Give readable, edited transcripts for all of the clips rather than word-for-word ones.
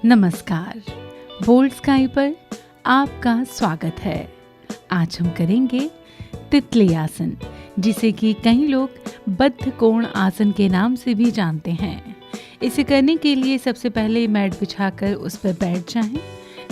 नमस्कार, bold sky पर आपका स्वागत है। आज हम करेंगे तितली आसन, जिसे कि कई लोग बद्ध कोण आसन के नाम से भी जानते हैं। इसे करने के लिए सबसे पहले मैट बिछाकर उस पर बैठ जाएं।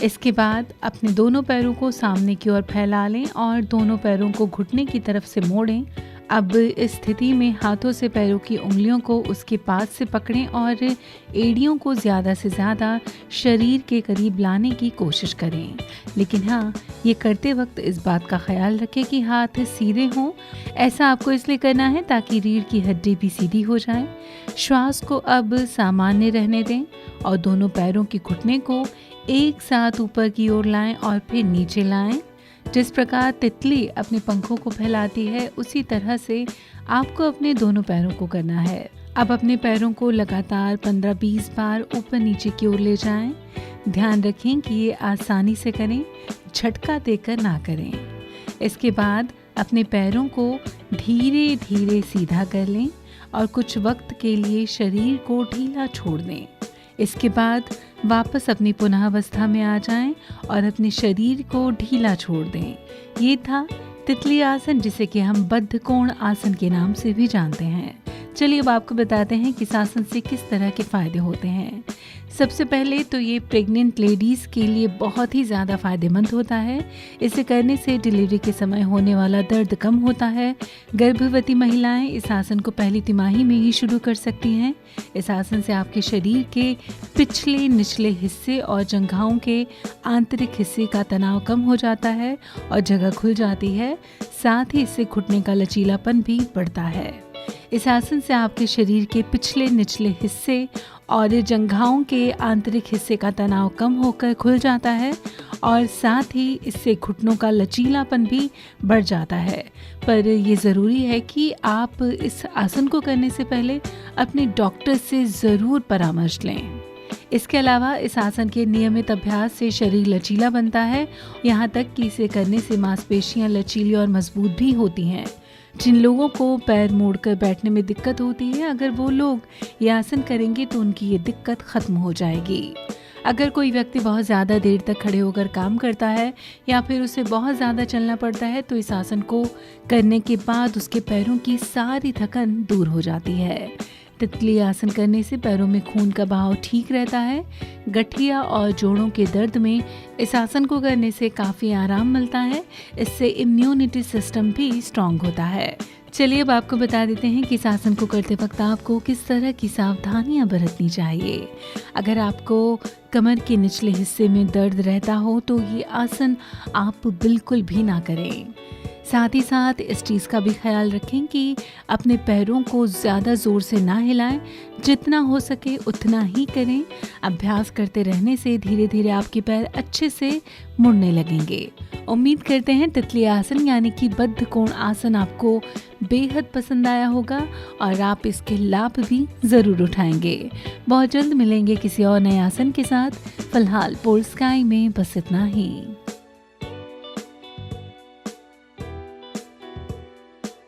इसके बाद अपने दोनों पैरों को सामने की ओर फैला लें और दोनों पैरों को घुटने की तरफ से मोड़ें। अब इस स्थिति में हाथों से पैरों की उंगलियों को उसके पास से पकड़ें और एड़ियों को ज़्यादा से ज़्यादा शरीर के करीब लाने की कोशिश करें। लेकिन हाँ, ये करते वक्त इस बात का ख्याल रखें कि हाथ सीधे हों। ऐसा आपको इसलिए करना है ताकि रीढ़ की हड्डी भी सीधी हो जाए। श्वास को अब सामान्य रहने दें और दोनों पैरों की घुटने को एक साथ ऊपर की ओर लाएं और फिर नीचे लाएं। जिस प्रकार तितली अपने पंखों को फैलाती है, उसी तरह से आपको अपने दोनों पैरों को करना है। अब अपने पैरों को लगातार 15-20 बार ऊपर नीचे की ओर ले जाएं। ध्यान रखें कि ये आसानी से करें, झटका देकर ना करें। इसके बाद अपने पैरों को धीरे धीरे सीधा कर लें और कुछ वक्त के लिए शरीर को ढीला छोड़ दें। इसके बाद वापस अपनी पुनः अवस्था में आ जाएं और अपने शरीर को ढीला छोड़ दें। ये था तितली आसन, जिसे कि हम बद्ध कोण आसन के नाम से भी जानते हैं। चलिए अब आपको बताते हैं कि इस आसन से किस तरह के फ़ायदे होते हैं। सबसे पहले तो ये प्रेग्नेंट लेडीज़ के लिए बहुत ही ज़्यादा फ़ायदेमंद होता है। इसे करने से डिलीवरी के समय होने वाला दर्द कम होता है। गर्भवती महिलाएं इस आसन को पहली तिमाही में ही शुरू कर सकती हैं। इस आसन से आपके शरीर के पिछले निचले हिस्से और जंघाओं के आंतरिक हिस्से का तनाव कम हो जाता है और जगह खुल जाती है। साथ ही इससे घुटने का लचीलापन भी बढ़ता है। इस आसन से आपके शरीर के पिछले निचले हिस्से और जंघाओं के आंतरिक हिस्से का तनाव कम होकर खुल जाता है और साथ ही इससे घुटनों का लचीलापन भी बढ़ जाता है। पर ये ज़रूरी है कि आप इस आसन को करने से पहले अपने डॉक्टर से ज़रूर परामर्श लें। इसके अलावा इस आसन के नियमित अभ्यास से शरीर लचीला बनता है। यहाँ तक कि इसे करने से मांसपेशियाँ लचीली और मजबूत भी होती हैं। जिन लोगों को पैर मोड़कर बैठने में दिक्कत होती है, अगर वो लोग ये आसन करेंगे तो उनकी ये दिक्कत ख़त्म हो जाएगी। अगर कोई व्यक्ति बहुत ज़्यादा देर तक खड़े होकर काम करता है या फिर उसे बहुत ज़्यादा चलना पड़ता है, तो इस आसन को करने के बाद उसके पैरों की सारी थकन दूर हो जाती है। तितली आसन करने से पैरों में खून का बहाव ठीक रहता है। गठिया और जोड़ों के दर्द में इस आसन को करने से काफ़ी आराम मिलता है। इससे इम्यूनिटी सिस्टम भी स्ट्रांग होता है। चलिए अब आपको बता देते हैं कि इस आसन को करते वक्त आपको किस तरह की सावधानियां बरतनी चाहिए। अगर आपको कमर के निचले हिस्से में दर्द रहता हो तो ये आसन आप बिल्कुल भी ना करें। साथ ही साथ इस चीज़ का भी ख्याल रखें कि अपने पैरों को ज़्यादा ज़ोर से ना हिलाएं। जितना हो सके उतना ही करें। अभ्यास करते रहने से धीरे धीरे आपके पैर अच्छे से मुड़ने लगेंगे। उम्मीद करते हैं तितली आसन यानी कि बद्ध कोण आसन आपको बेहद पसंद आया होगा और आप इसके लाभ भी ज़रूर उठाएंगे। बहुत जल्द मिलेंगे किसी और नए आसन के साथ। फिलहाल बोल्ड स्काई में बस इतना ही।